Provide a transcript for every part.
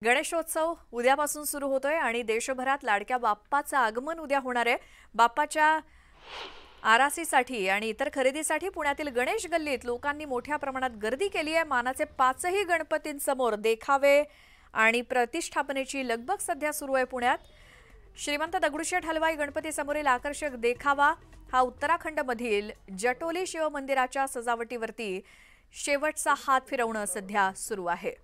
गणेशोत्सव उद्यापासून सुरू होतोय आणि देशभरात लाडक्या बाप्पाचं आगमन उद्या होणार आहे। बाप्पाच्या आरासीसाठी आणि इतर खरेदीसाठी पुण्यातील गणेश गल्लीत लोकांनी मोठ्या प्रमाणात गर्दी केली आहे। मानाचे 5ही गणपतींसमोर देखावे आणि प्रतिष्ठापनेची लगबग सध्या सुरू आहे। पुण्यात श्रीमंत दगडूशेठ हलवाई गणपती समोरील आकर्षक देखावा हा उत्तराखंडमधील जटोली शिव मंदिराच्या सजावटीवरती शेवटचा हात फिरवणं सध्या सुरू आहे।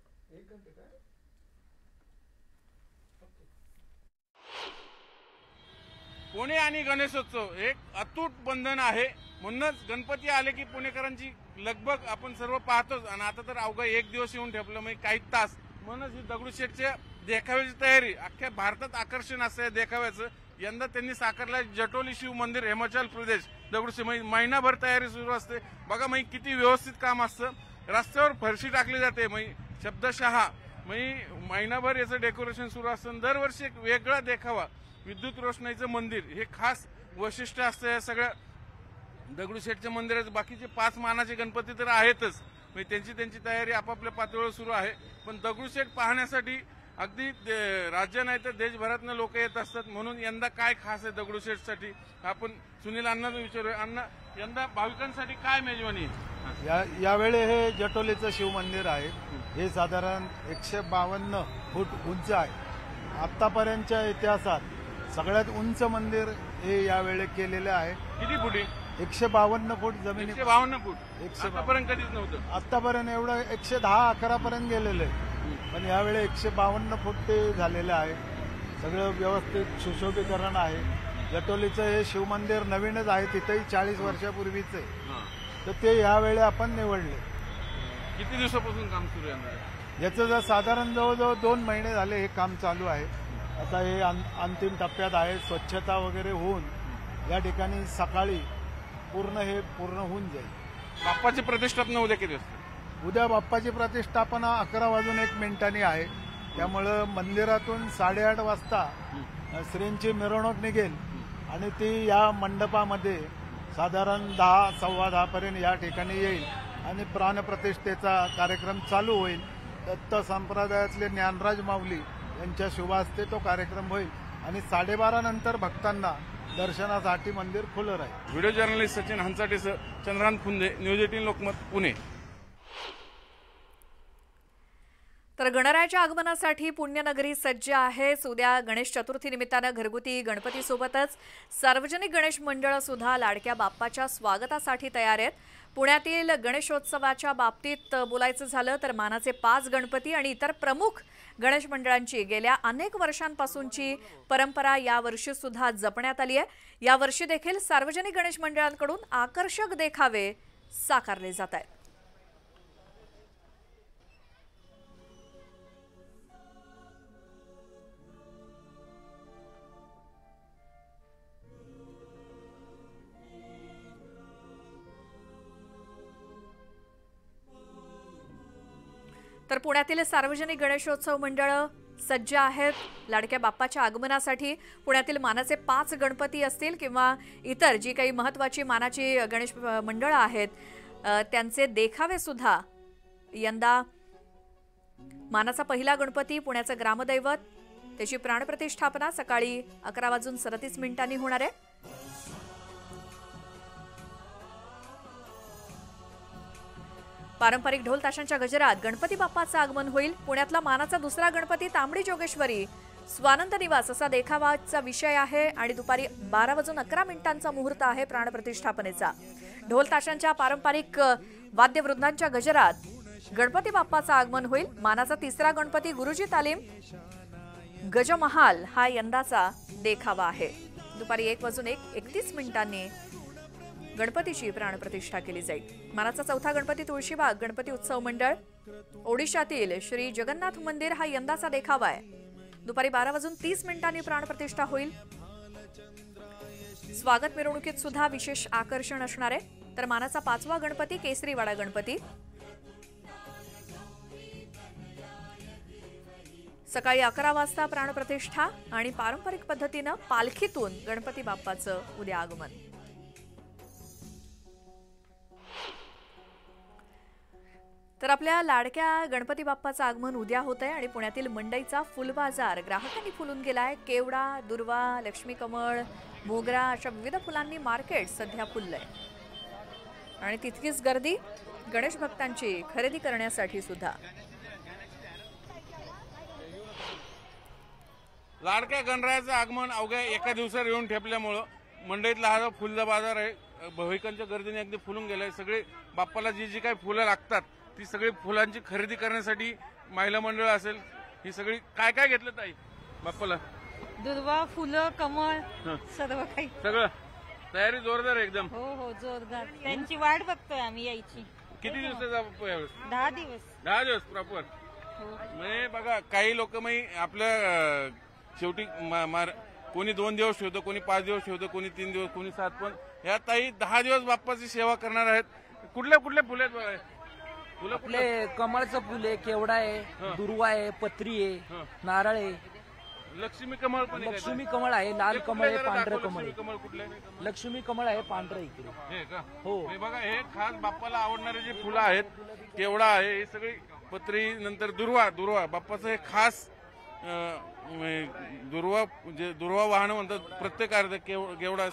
पुणे आणि गणेशोत्सव एक अतूट बंधन आहे। म्हणूनच गणपती आले की पुणेकरांची लगबग आपण सर्व पाहतोच आणि आता तर अवघा एक दिवस येऊन ठेपलं म्हणजे काही तास। म्हणूनच ही दगडूशेठच्या देखाव्याची तयारी अख्ख्या भारतात आकर्षण असं देखाव्याचं यंदा त्यांनी साकारलं। जटोली शिव मंदिर हिमाचल प्रदेश दगडूशेठ महिनाभर तयारी सुरू असते। बघा म्हणजे किती व्यवस्थित काम असतं। रस्त्यावर फरशी टाकली जाते शब्दशः महिनाभर याचं डेकोरेशन सुरू असतं। दरवर्षी एक वेगळा देखावा विद्युत रोषणाईचं मंदिर हे खास वैशिष्ट्य असतं या सगळ्या दगडूशेठच्या मंदिराचं। बाकीचे 5 मानाचे गणपती तर आहेतच त्यांची तयारी आपापल्या पातळीवर सुरू आहे। पण दगडूशेठ पाहण्यासाठी अगदी राज्य नाही तर देशभरातून लोक येत असतात। म्हणून यंदा काय खास आहे दगडूशेठसाठी आपण सुनील अण्णांना विचारूया। अण्णा, यंदा भाविकांसाठी काय मेजवानी आहे? यावेळी हे जटोलीचं शिव मंदिर आहे। हे साधारण 152 फूट उंच आहे। आतापर्यंतच्या इतिहासात सगळ्यात उंच मंदिर हे यावेळी केलेले आहे। किती फुटी? 152 फूट जमिनी। 152 फूट आतापर्यंत कधीच नव्हतं। आतापर्यंत एवढं 110-11 पर्यंत गेलेलं आहे, पण यावेळी 152 फूट ते झालेलं आहे। सगळं व्यवस्थित सुशोभीकरण आहे। जटोलीचं हे शिवमंदिर नवीनच आहे, तिथेही 40 वर्षापूर्वीच आहे, तर ते यावेळी आपण निवडले। किती दिवसापासून काम सुरू आहे याचं? जर साधारण जवळजवळ 2 महिने झाले हे काम चालू आहे। आता हे अंतिम टप्प्यात आहे। स्वच्छता वगैरे होऊन या ठिकाणी सकाळी हे पूर्ण होऊन जाईल। बाप्पाची प्रतिष्ठापना उद्या किती असते? उद्या बाप्पाची प्रतिष्ठापना 11:01 आहे। त्यामुळं मंदिरातून 8:30 वाजता श्रींची मिरवणूक निघेल आणि ती या मंडपामध्ये साधारण 10-10:15 पर्यंत या ठिकाणी येईल आणि प्राणप्रतिष्ठेचा कार्यक्रम चालू होईल। दत्त संप्रदायातले ज्ञानराज माऊली यांच्या शुभास्ते तो कार्यक्रम होईल आणि 12:30 नंतर भक्तांना दर्शनासाठी मंदिर खुलं राहील। व्हिडिओ जर्नलिस्ट सचिन हंचाटेसह चंद्रकांत फुंदे, न्यूज 18 लोकमत, पुणे। तर गणरायाच्या आगमनासाठी पुण्यनगरी सज्ज आहे। उद्या गणेश चतुर्थी निमित्तानं घरगुती गणपतीसोबतच सार्वजनिक गणेश मंडळं सुद्धा लाडक्या बाप्पाच्या स्वागतासाठी तयार आहेत। पुण्यातील गणेशोत्सवाच्या बाबतीत बोलायचं झालं तर मानाचे 5 गणपती आणि इतर प्रमुख गणेश मंडळांची गेल्या अनेक वर्षांपासूनची परंपरा यावर्षी सुद्धा जपण्यात आली आहे। यावर्षी देखील सार्वजनिक गणेश मंडळांकडून आकर्षक देखावे साकारले जात आहेत। तर पुण्यातील सार्वजनिक गणेशोत्सव मंडळं सज्ज आहेत लाडक्या बाप्पाच्या आगमनासाठी। पुण्यातील मानाचे 5 गणपती असतील किंवा इतर जी काही महत्त्वाची मानाची गणेश मंडळं आहेत त्यांचे देखावे सुद्धा यंदा मानाचा पहिला गणपती पुण्याचं ग्रामदैवत त्याची प्राणप्रतिष्ठापना सकाळी 11:37 होणार आहे। पारंपरिक ढोल ताशांच्या गजरात गणपती बाप्पाचं आगमन होईल। पुण्यातला मानाचा दुसरा गणपती तांबडी जोगेश्वरी स्वानंद निवास असा देखावाचा विषय आहे आणि दुपारी 12:11 मुहूर्त आहे प्राणप्रतिष्ठापनेचा। ढोल ताशांच्या पारंपरिक वाद्यवृंदांच्या गजरात गणपती बाप्पाचं आगमन होईल। मानाचा तिसरा गणपती गुरुजी तालीम गजमहाल हा यंदाचा देखावा आहे। दुपारी 1:31 गणपतीची प्राणप्रतिष्ठा केली जाईल। मानाचा चौथा गणपती तुळशीबाग गणपती उत्सव मंडळ ओडिशातील श्री जगन्नाथ मंदिर हा यंदाचा देखावा आहे। दुपारी 12:30 प्राणप्रतिष्ठा होईल। स्वागत मिरवणुकीत सुद्धा विशेष आकर्षण असणार आहे। तर मानाचा 5वा गणपती केसरीवाडा गणपती सकाळी 11 वाजता प्राणप्रतिष्ठा आणि पारंपरिक पद्धतीनं पालखीतून गणपती बाप्पाचं उद्या आगमन। तर आपल्या लाडक्या गणपती बाप्पाचं आगमन उद्या होत आहे आणि पुण्यातील मंडईचा फुलबाजार ग्राहकांनी फुलून गेलाय. केवडा, दुर्वा, लक्ष्मी कमळ, मोगरा अशा विविध फुलांनी मार्केट सध्या फुललंय आणि तितकीच गर्दी गणेश भक्तांची खरेदी करण्यासाठी सुद्धा. लाडक्या गणरायाचं आगमन अवघ्या एका दिवसावर येऊन ठेपल्यामुळं मंडईतला हा जो फुलचा बाजार आहे भाविकांच्या गर्दीने अगदी फुलून गेलाय. सगळे बाप्पाला जी जी काही फुलं लागतात ती सगळी फुलांची खरेदी करण्यासाठी महिला मंडळ असेल ही सगळी काय काय घेतलं ताई बाप्पाला? दुर्वा, फुलं, कमळ सर्व काही. सगळं तयारी जोरदार आहे एकदम. हो हो जोरदार. त्यांची वाट बघतोय आम्ही यायची. किती दिवसाचा बाप्पा यावेळेस? 10 दिवस. 10 दिवस प्रॉपर. म्हणजे बघा काही लोक आपल्या शेवटी कोणी 2 दिवस ठेवतो, कोणी 5 दिवस ठेवतो, कोणी 3 दिवस, कोणी 7. पण या ताई 10 दिवस बाप्पाची सेवा करणार आहेत. कुठल्या कुठल्या फुले फुलं? आपले कमळचं फुल आहे, केवडा आहे, दुर्वा आहे, पत्री आहे, नारळ आहे, लक्ष्मी कमळ पण लक्ष्मी कमळ आहे, लाल कमळ आहे, पांढरं कमळ आहे. कमळ कुठले? लक्ष्मी कमळ आहे, पांढरं इकडे. हे का? हो. हे बघा हे खास बाप्पाला आवडणारे जे फुलं आहेत, केवडा आहे, हे सगळी पत्री, नंतर दुर्वा बाप्पाचं हे खास दुर्वा वाहन म्हणतात प्रत्येक अर्ध केवडा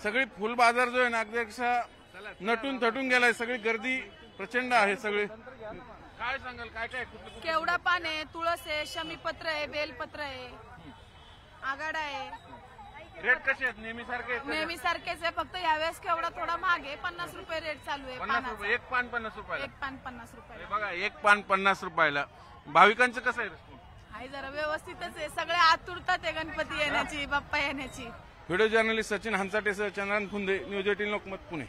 सगळी फुल बाजार जो आहे ना अगदी नटून थटून गेलाय. सगळी गर्दी प्रचंड आहे. सगळी काय सांगाल काय काय? केवडा पान आहे, तुळस आहे, शमीपत्र आहे, बेलपत्र आहे, आगाडा आहे. रेट कसे आहेत? नेहमी सारखे नेहमी सारखेच आहे, फक्त यावेळेस केवडा थोडा महाग आहे. 50 रुपये रेट चालू आहे. 50 रुपये एक पान 50 रुपयाला. एक पान 50 रुपये. बघा एक पान 50 रुपयाला. भाविकांचं कसं आहे? आहे जरा व्यवस्थितच आहे. सगळे आतुरतात आहे गणपती येण्याची, बाप्पा येण्याची. व्हिडिओ जर्नलिस्ट सचिन हंसाटेसह चंद्रकांत फुंदे, न्यूज 18 लोकमत, पुणे.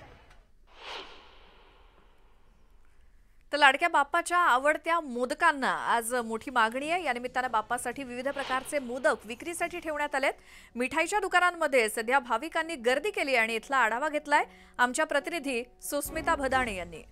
तर लाडक्या बाप्पाच्या आवडत्या मोदकांना आज मोठी मागणी आहे. या निमित्तानं बाप्पासाठी विविध प्रकारचे मोदक विक्रीसाठी ठेवण्यात आलेत. मिठाईच्या दुकानांमध्ये सध्या भाविकांनी गर्दी केली आणि इथला आढावा घेतलाय आमच्या प्रतिनिधी सुस्मिता भदाणे यांनी.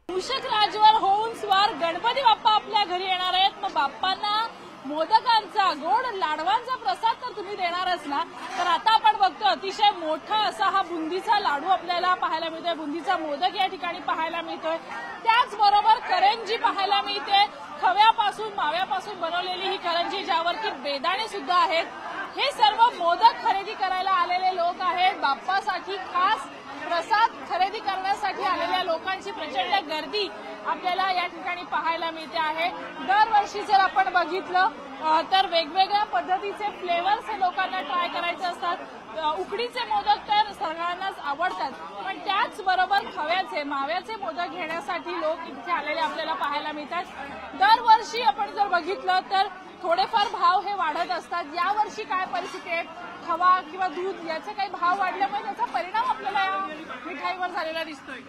मूषक राजवर होऊन स्वार गणपती बाप्पा आपल्या घरी येणार आहेत. मग बाप्पांना मोदकांचा, गोड लाडवांचा प्रसाद तर तुम्ही देणारच ना, तर आता आपण बघतो अतिशय मोठा असा हा बुंदीचा लाडू आपल्याला पाहायला मिळतोय. बुंदीचा मोदक या ठिकाणी पाहायला मिळतोय. त्याचबरोबर करंजी पाहायला मिळते. खव्यापासून, माव्यापासून बनवलेली ही करंजी, ज्यावरती बेदाणे सुद्धा आहेत. हे सर्व मोदक खरेदी करायला आलेले लोक आहेत. बाप्पासाठी खास प्रसाद खरेदी करण्यासाठी आलेल्या लोकांची प्रचंड गर्दी आपल्याला या ठिकाणी पाहायला मिळते आहे. दरवर्षी जर आपण बघितलं तर वेगवेगळ्या पद्धतीचे फ्लेवर्स हे लोकांना ट्राय करायचे असतात. उकडीचे मोदक तर सगळ्यांनाच आवडतात, पण त्याचबरोबर खव्याचे, माव्याचे मोदक घेण्यासाठी लोक इथे आलेले आपल्याला पाहायला मिळतात. दरवर्षी आपण जर बघितलं तर थोडेफार भाव हे वाढत असतात. यावर्षी काय परिस्थिती आहे? खवा किंवा दूध याचे काही भाव वाढल्यामुळे त्याचा परिणाम आपल्याला या मिठाईवर झालेला दिसतोय.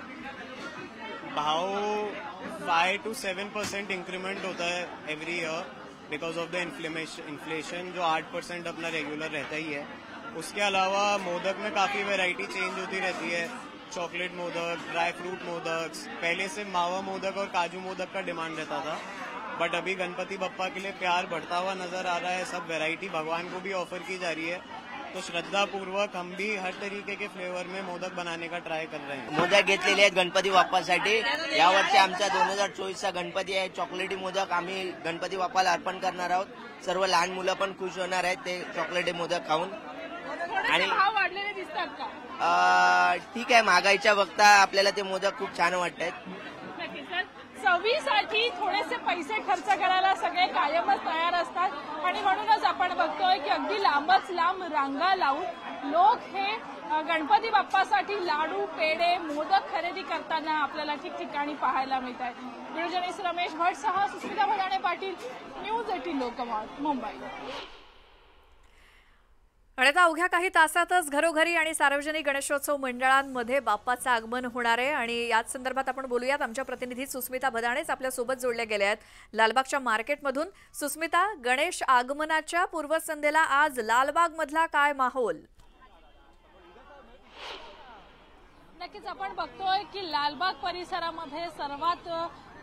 भाव 5 to 7% इंक्रीमेंट होता है every year because of the inflation जो 8% अपना रेगुलर रहता ही है. उसके अलावा मोदक में काफ़ी वैरायटी चेंज होती रहती है. Chocolate modak, dry fruit modak, पहले से मावा मोदक और काजू मोदक का डिमांड रहता था, बट अभी गणपति बप्पा के लिए प्यार बढ़ता हुआ नजर आ रहा है. सब वैरायटी भगवान को भी ऑफर की जा रही है, तो श्रद्धा पूर्वक हम भी हर तरीके के फ्लेवर में मोदक बनाने का ट्राय कर रहे हैं. मोदक घेतलेले आहेत गणपती बाप्पासाठी. यावर्षी आमचा 2024चा गणपती आहे. चॉकलेटी मोदक आम्ही गणपती बाप्पाला अर्पण करणार आहोत. सर्व लहान मुलं पण खुश होणार आहेत ते चॉकलेटी मोदक खाऊन. आणि भाव वाढलेले दिसतात का? ठीक आहे, महागाईच्या बघता आपल्याला ते मोदक खूप छान वाटतात. चवीसाठी थोडेसे पैसे खर्च करायला सगळे कायमच तयार असतात आणि म्हणूनच आपण बघतोय की अगदी लांबच लांब रांगा लावून लोक हे गणपती बाप्पासाठी लाडू, पेढे, मोदक खरेदी करताना आपल्याला ठिकठिकाणी पाहायला मिळत आहेत. व्हिडिओ जर्नलिस्ट रमेश भटसह सुस्मिता भदाणे पाटील, न्यूज 18 लोकमत, मुंबई. आणि आता अवघ्या काही तासातच घरोघरी आणि सार्वजनिक गणेशोत्सव मंडळांमध्ये बाप्पाचं आगमन होणार आहे आणि याच संदर्भात आपण बोलूयात. आमच्या प्रतिनिधी सुस्मिता भदाणेच आपल्या सोबत जोडल्या गेल्या आहेत लालबागच्या मार्केटमधून. सुस्मिता, गणेश आगमनाच्या पूर्वसंध्येला आज लालबाग मधला काय माहोल? नक्कीच आपण बघतोय की लालबाग परिसरामध्ये सर्वात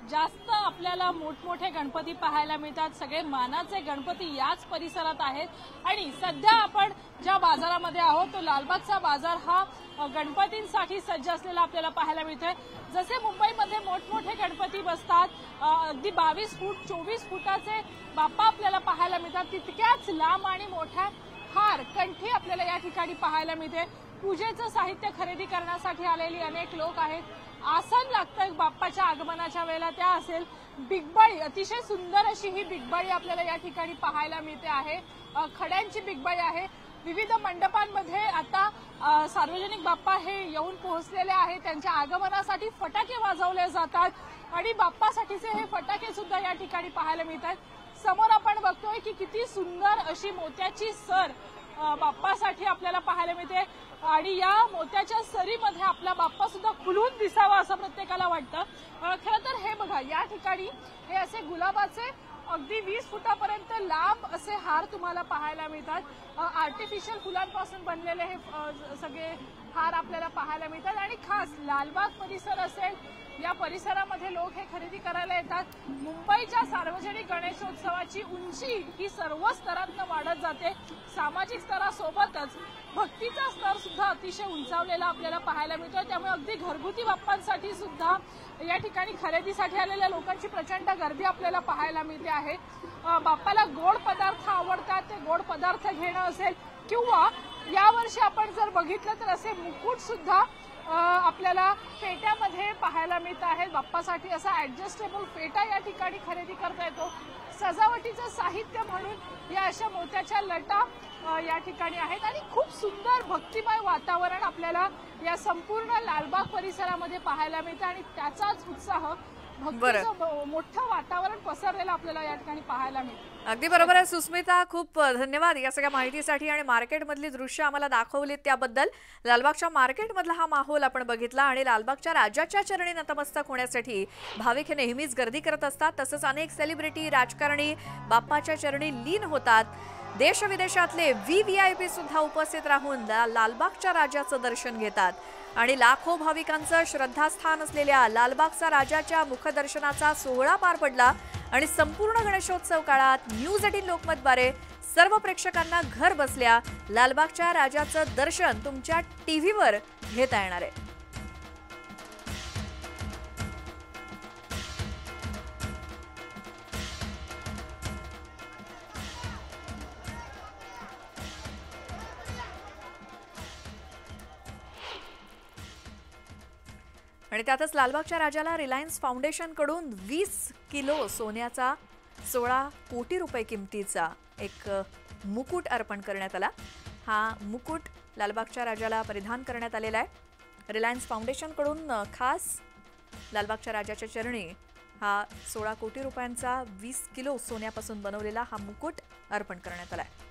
जास्त आपल्याला मोठमोठे गणपती पाहायला मिळतात. सगळे मानाचे गणपती याच परिसरात आहेत आणि सध्या आपण ज्या बाजारामध्ये आहोत तो लालबागचा बाजार हा गणपतींसाठी सज्ज असलेला आपल्याला पाहायला मिळतोय. जसे मुंबईमध्ये मोठमोठे गणपती बसतात, अगदी 22 फूट 24 फुटाचे बाप्पा आपल्याला पाहायला मिळतात, तितक्याच लांब आणि मोठ्या हार कंठी आपल्याला या ठिकाणी पाहायला मिळते. पूजेचं साहित्य खरेदी करण्यासाठी आलेली अनेक लोक आहेत. आसन लागतं बाप्पाच्या आगमनाच्या वेळेला, त्या असेल बिगबळी, अतिशय सुंदर अशी ही बिगबळी आपल्याला या ठिकाणी पाहायला मिळते आहे. खड्यांची बिगबळी आहे. विविध मंडपांमध्ये आता सार्वजनिक बाप्पा हे येऊन पोहोचलेले आहेत. त्यांच्या आगमनासाठी फटाके वाजवले जातात आणि बाप्पासाठीचे हे फटाके सुद्धा या ठिकाणी पाहायला मिळतात. समोर आपण बघतोय की किती सुंदर अशी मोत्याची सर बाप्पासाठी आपल्याला पाहायला मिळते आणि या मोत्याच्या सरीमध्ये आपला बाप्पा सुद्धा खुलून दिसावा असं प्रत्येकाला वाटतं. खरं तर हे बघा, या ठिकाणी हे असे गुलाबाचे अगदी 20 फुटापर्यंत लांब असे हार तुम्हाला पाहायला मिळतात. आर्टिफिशियल फुलांपासून बनलेले हे सगळे हार आपल्याला पाहायला मिळतात आणि खास लालबाग परिसर असेल, या परिसरामध्ये लोक हे खरेदी करायला येतात. मुंबईच्या सार्वजनिक गणेशोत्सवाची उंची ही सर्व स्तरातनं वाढत जाते. सामाजिक स्तरासोबतच भक्तीचा स्तर सुद्धा अतिशय उंचावलेला आपल्याला पाहायला मिळतो. त्यामुळे अगदी घरगुती बाप्पांसाठी सुद्धा या ठिकाणी खरेदीसाठी आलेल्या लोकांची प्रचंड गर्दी आपल्याला पाहायला मिळते आहे. बाप्पाला गोड पदार्थ आवडतात, ते गोड पदार्थ घेणं असेल किंवा यावर्षी आपण जर बघितलं तर असे मुकुट सुद्धा आपल्याला फेट्यामध्ये पाहायला मिळत आहेत. बाप्पासाठी असा ऍडजस्टेबल फेटा या ठिकाणी खरेदी करता येतो. सजावटीचं साहित्य म्हणून या अशा मोत्याच्या लटा या ठिकाणी आहेत आणि खूप सुंदर भक्तिमय वातावरण आपल्याला या संपूर्ण लालबाग परिसरामध्ये पाहायला मिळतं आणि त्याचाच उत्साह, भक्तीचं मोठं वातावरण पसरलेलं आपल्याला या ठिकाणी पाहायला मिळतं. अगदी बरोबर आहे सुस्मिता, खूप धन्यवाद या सगळ्या माहितीसाठी आणि मार्केटमधली दृश्य आम्हाला दाखवलीत त्याबद्दल. लालबागच्या मार्केटमधला हा माहोल आपण बघितला आणि लालबागच्या राजाच्या चरणी नतमस्तक होण्यासाठी भाविक हे नेहमीच गर्दी करत असतात. तसंच अनेक सेलिब्रिटी, राजकारणी बाप्पाच्या चरणी लीन होतात. देश विदेशातले VVIP सुद्धा उपस्थित राहून लालबागच्या राजाचं दर्शन घेतात आणि लाखो भाविकांचं श्रद्धास्थान असलेल्या लालबागचा राजाच्या मुखदर्शनाचा सोहळा पार पडला आणि संपूर्ण गणेशोत्सव काळात न्यूज 18 लोकमतद्वारे सर्व प्रेक्षकांना घर बसल्या लालबागच्या राजाचं दर्शन तुमच्या टीव्हीवर घेता येणार आहे. आणि त्यातच लालबागच्या राजाला रिलायन्स फाउंडेशन कडून 20 किलो सोन्याचा 16 कोटी रुपये किमतीचा एक मुकुट अर्पण करण्यात आला. हा मुकुट लालबागच्या राजाला परिधान करण्यात आलेला आहे. रिलायन्स फाउंडेशन कडून खास लालबागच्या राजाच्या चरणी हा 16 कोटी रुपयांचा 20 किलो सोन्यापासून बनवलेला हा मुकुट अर्पण करण्यात आला आहे.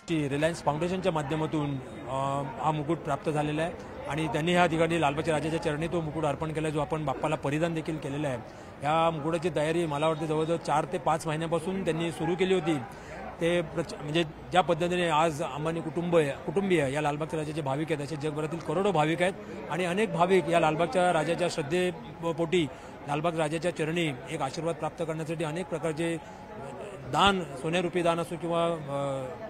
रिलायन्स फाउंडेशनच्या माध्यमातून हा मुकुट प्राप्त झालेला आहे आणि त्यांनी ह्या ठिकाणी लालबागच्या राजाच्या चरणी तो मुकुट अर्पण केला, जो आपण बाप्पाला परिधान देखील केलेला आहे. या मुकुटाची तयारी मला वाटते जवळजवळ 4 ते 5 महिन्यापासून त्यांनी सुरू केली होती. ते म्हणजे ज्या पद्धतीने आज अंबानी कुटुंबीय या लालबागच्या राजाचे भाविक आहेत, असे जगभरातील करोडो भाविक आहेत आणि अनेक भाविक या लालबागच्या राजाच्या श्रद्धेपोटी लालबाग राजाच्या चरणी एक आशीर्वाद प्राप्त करण्यासाठी अनेक प्रकारचे दान, सोन्यारूपी दान असो किंवा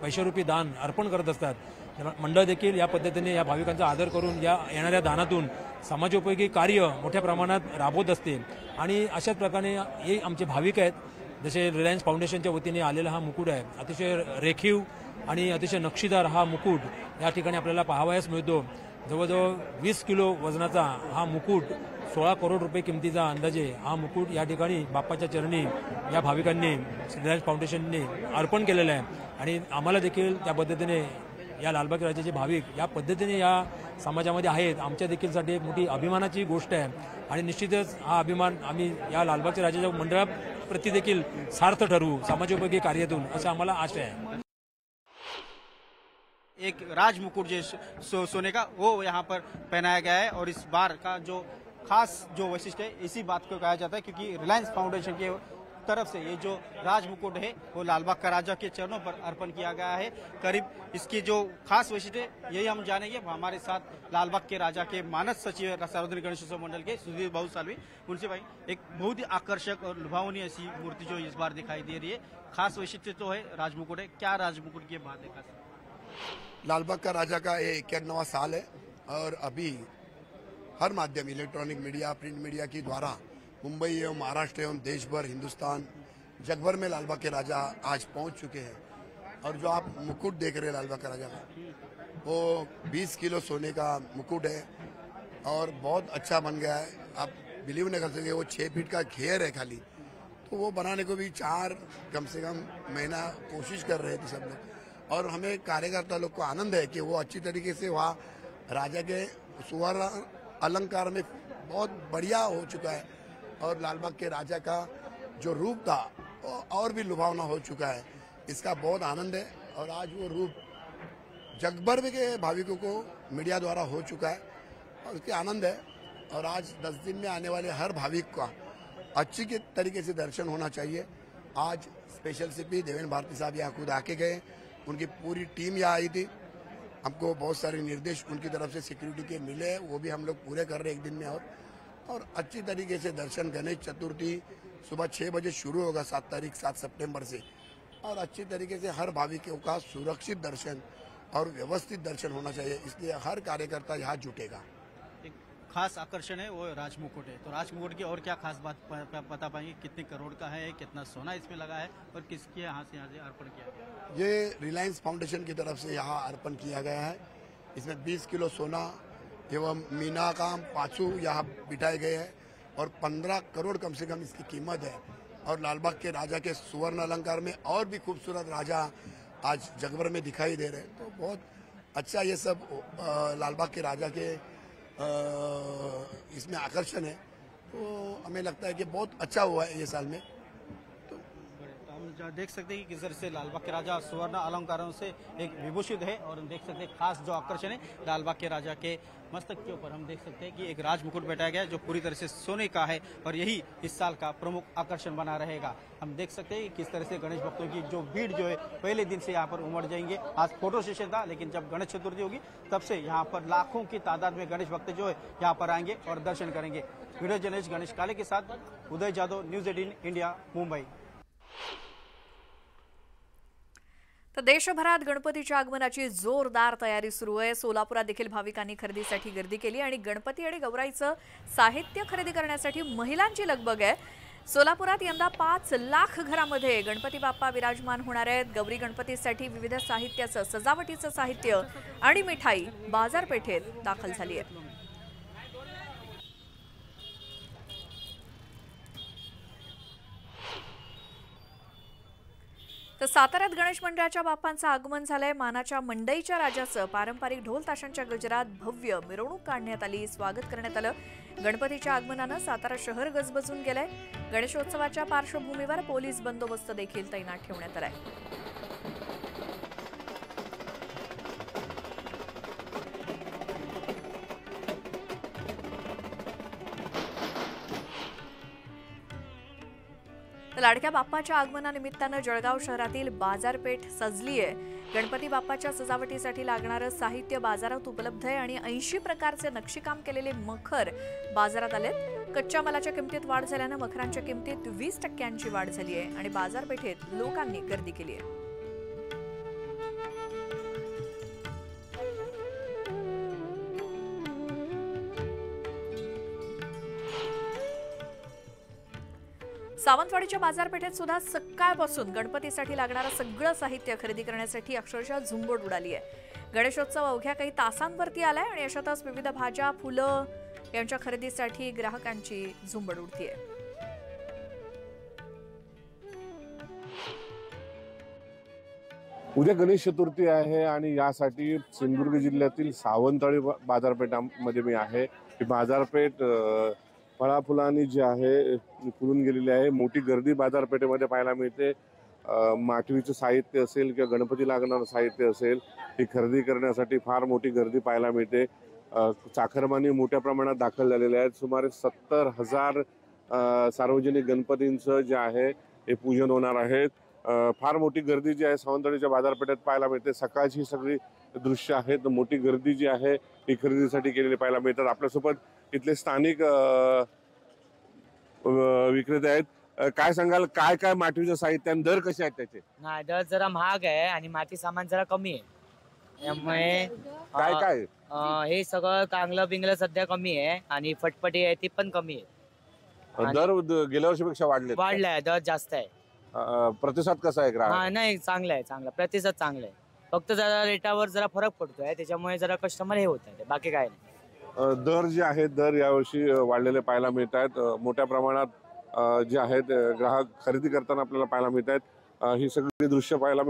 पैशारूपी दान अर्पण करत असतात. मंडळ देखील या पद्धतीने या भाविकांचा आदर करून या येणाऱ्या दानातून समाजोपयोगी कार्य मोठ्या प्रमाणात राबवत असते आणि अशाच प्रकारे हे आमचे भाविक आहेत. जसे रिलायन्स फाउंडेशनच्या वतीने आलेला हा मुकुट आहे, अतिशय रेखीव आणि अतिशय नक्षीदार हा मुकुट या ठिकाणी आपल्याला पाहावयास मिळतो. जवळजवळ 20 किलो वजनाचा हा मुकुट 16 करोड रुपये किमतीचा अंदाजे हा मुकुट या ठिकाणी बाप्पाच्या चरणी या भाविकांनी रिलायन्स फाउंडेशनने अर्पण केलेलं आहे आणि आम्हाला देखील त्या पद्धतीने या लालबाग राजाचे भाविक या पद्धतीने या समाजामध्ये आहेत. आमच्या देखीलसाठी एक मोठी अभिमानाची गोष्ट आहे आणि निश्चितच हा अभिमान आम्ही या लालबागच्या राजाच्या मंडळाप्रती देखील सार्थ ठरवू समाजोपयोगी कार्यातून, असं आम्हाला आशा आहे. एक राज मुकुट जो सोने का वो यहाँ पर पहनाया गया है और इस बार का जो खास जो वैशिष्ट्य है इसी बात को कहा जाता है, क्योंकि रिलायंस फाउंडेशन के तरफ से ये जो राज मुकुट है वो लालबाग का राजा के चरणों पर अर्पण किया गया है। करीब इसकी जो खास वैशिष्ट्य है यही हम जानेंगे। हमारे साथ लालबाग के राजा के मानस सचिव सार्वजनिक गणेशोत्सव मंडल के सुधीर भाऊ सालवी। उनसे भाई, एक बहुत ही आकर्षक और लुभावनी ऐसी मूर्ति जो इस बार दिखाई दे रही है, खास वैशिष्ट्य तो है राजमुकुट है, क्या राजमुकुट की बात है खास? लालबाग का राजा का ये 91वां साल है और अभी हर माध्यम इलेक्ट्रॉनिक मीडिया, प्रिंट मीडिया के द्वारा मुंबई एवं महाराष्ट्र एवं देश भर, हिंदुस्तान, जगभर में लालबाग के राजा आज पहुंच चुके हैं। और जो आप मुकुट देख रहे हैं लालबाग का राजा का, वो 20 किलो सोने का मुकुट है और बहुत अच्छा बन गया है। आप बिलीव नहीं कर सकते, वो 6 फीट का घेर है खाली, तो वो बनाने को भी कम से कम महीना कोशिश कर रहे थे सब लोग। और हमें कार्यकर्ता लोग को आनंद है कि वो अच्छी तरीके से वहाँ राजा के सुवर्ण अलंकार में बहुत बढ़िया हो चुका है और लालबाग के राजा का जो रूप था वो और भी लुभावना हो चुका है। इसका बहुत आनंद है और आज वो रूप जगभर में के भाविकों को मीडिया द्वारा हो चुका है और उसके आनंद है। और आज 10 दिन में आने वाले हर भाविक का अच्छी के तरीके से दर्शन होना चाहिए। आज स्पेशल सीपी देवेंद्र भारती साहब यहाँ खुद आके गए, उनकी पूरी टीम यहाँ आई थी। हमको बहुत सारे निर्देश उनकी तरफ से सिक्योरिटी के मिले, वो भी हम लोग पूरे कर रहे 1 दिन में। और अच्छी तरीके से दर्शन, गणेश चतुर्थी सुबह 6 बजे शुरू होगा 7 सितंबर से, और अच्छी तरीके से हर भाविकों का सुरक्षित दर्शन और व्यवस्थित दर्शन होना चाहिए, इसलिए हर कार्यकर्ता यहाँ जुटेगा। एक खास आकर्षण है वो राजमुकुट है, तो राजमुकुट की और क्या खास बात बता पाएंगे? कितने करोड़ का है, कितना सोना इसमें लगा है और किसके यहाँ से अर्पण किया गया? ये रिलायंस फाउंडेशन की तरफ से यहाँ अर्पण किया गया है। इसमें 20 किलो सोना एवं मीना काम पाँचू यहाँ बिठाए गए हैं और 15 करोड़ कम से कम इसकी कीमत है। और लालबाग के राजा के सुवर्ण अलंकार में और भी खूबसूरत राजा आज जगभर में दिखाई दे रहे हैं, तो बहुत अच्छा ये सब लालबाग के राजा के इसमें आकर्षण है। तो हमें लगता है कि बहुत अच्छा हुआ है ये साल में। हम देख सकते हैं कि किस तरह से लालबाग के राजा सुवर्ण अलंकारों से एक विभूषित है और हम देख सकते हैं खास जो आकर्षण है लालबाग के राजा के मस्तक के ऊपर हम देख सकते हैं कि एक राज मुकुट बैठाया गया है जो पूरी तरह से सोने का है और यही इस साल का प्रमुख आकर्षण बना रहेगा। हम देख सकते हैं कि किस तरह से गणेश भक्तों की जो भीड़ जो है पहले दिन से यहाँ पर उमड़ जाएंगे। आज फोटो सेशन था, लेकिन जब गणेश चतुर्थी होगी तब से यहाँ पर लाखों की तादाद में गणेश भक्त जो है यहाँ पर आएंगे और दर्शन करेंगे। वीडियो जर्नलिस्ट गणेश काले के साथ उदय जाधव, न्यूज 18 इंडिया, मुंबई। तर देशभरात गणपतीच्या आगमनाची जोरदार तयारी सुरू आहे। सोलापुरात देखील भाविकांनी खरेदीसाठी गर्दी केली आणि गणपती आणि गौराईचं साहित्य खरेदी करण्यासाठी महिलांची लगबग आहे। सोलापुरात यंदा 5 लाख घरामध्ये गणपती बाप्पा विराजमान होणार आहेत। गौरी गणपतीसाठी विविध साहित्याचं, सजावटीचं साहित्य आणि मिठाई बाजारपेठेत दाखल झाली आहे। तर साताऱ्यात गणेश मंडळाच्या बाप्पांचं आगमन झालंय। मानाच्या मंडईच्या राजाचं पारंपरिक ढोल ताशांच्या गजरात भव्य मिरवणूक काढण्यात आली, स्वागत करण्यात आलं। गणपतीच्या आगमनानं सातारा शहर गजबजून गेलंय। गणेशोत्सवाच्या पार्श्वभूमीवर पोलीस बंदोबस्त देखील तैनात ठेवण्यात आलाय। लाडक्या बाप्पाच्या आगमनानिमित्तानं जळगाव शहरातील बाजारपेठ सजली आहे। गणपती बाप्पाच्या सजावटीसाठी लागणारं साहित्य बाजारात उपलब्ध आहे आणि 80 प्रकारचे नक्षीकाम केलेले मखर बाजारात आलेत। कच्च्या मालाच्या किमतीत वाढ झाल्यानं मखरांच्या किमतीत 20% वाढ झाली आहे आणि बाजारपेठेत लोकांनी गर्दी केली आहे। सावंतवाडीच्या बाजारपेठेत सुद्धा सकाळपासून गणपतीसाठी लागणारं सगळं साहित्य खरेदी करण्यासाठी अक्षरशः झुंबड उडाली आहे। गणेशोत्सव अवघ्या काही तासांवरती आलाय आणि अशातच विविध भाज्या, फुलं यांच्या खरेदीसाठी ग्राहकांची झुंबड उडतीये। उद्या गणेश चतुर्थी आहे आणि यासाठी सिंधुदुर्ग जिल्ह्यातील सावंतवाडी बाजारपेठामध्ये मी आहे। ही बाजारपेठ फळाफुलांनी जी आहे फुलून गेलेली आहे। मोठी गर्दी बाजारपेठेमध्ये पाहायला मिळते। माठवीचं साहित्य असेल किंवा गणपती लागणारं साहित्य असेल, ही खरेदी करण्यासाठी फार मोठी गर्दी पाहायला मिळते। चाकरमानी मोठ्या प्रमाणात दाखल झालेले आहेत। सुमारे 70,000 सार्वजनिक गणपतींचं जे आहे हे पूजन होणार आहे। फार मोठी गर्दी जी आहे सावंतवाडीच्या बाजारपेठेत पाहायला मिळते। सकाळची सगळी दृश्य आहेत, मोठी गर्दी जी आहे ही खरेदीसाठी केलेली पाहायला मिळतात। आपल्यासोबत इथले स्थानिक विक्रेते आहेत। काय सांगाल, काय काय मातीचं साहित्य आणि दर कसे आहेत त्याचे? नाही, दर जरा महाग आहे आणि माती सामान जरा कमी आहे, त्यामुळे काय काय हे सगळं कांगलं बिंगलं सध्या कमी आहे आणि फटफटी आहे ती पण कमी आहे। दर गेल्या वर्षीपेक्षा वाढलाय, दर जास्त आहे। प्रतिसाद कसा आहे ग्राहक? नाही, चांगला आहे, चांगला प्रतिसाद चांगला आहे। फक्त जरा रेटावर जरा फरक पडतोय, त्याच्यामुळे जरा कस्टमर हे होत आहे, बाकी काय नाही। दर जे आहेत दर यावर्षी वाढलेले पाहायला मिळत आहेत। मोठ्या प्रमाणात जे आहेत ग्राहक खरेदी करताना आपल्याला पाहायला मिळत आहेत। ही सगळी दृश्य पाहायला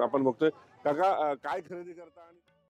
आपण बघतोय। काका, काय खरेदी करता?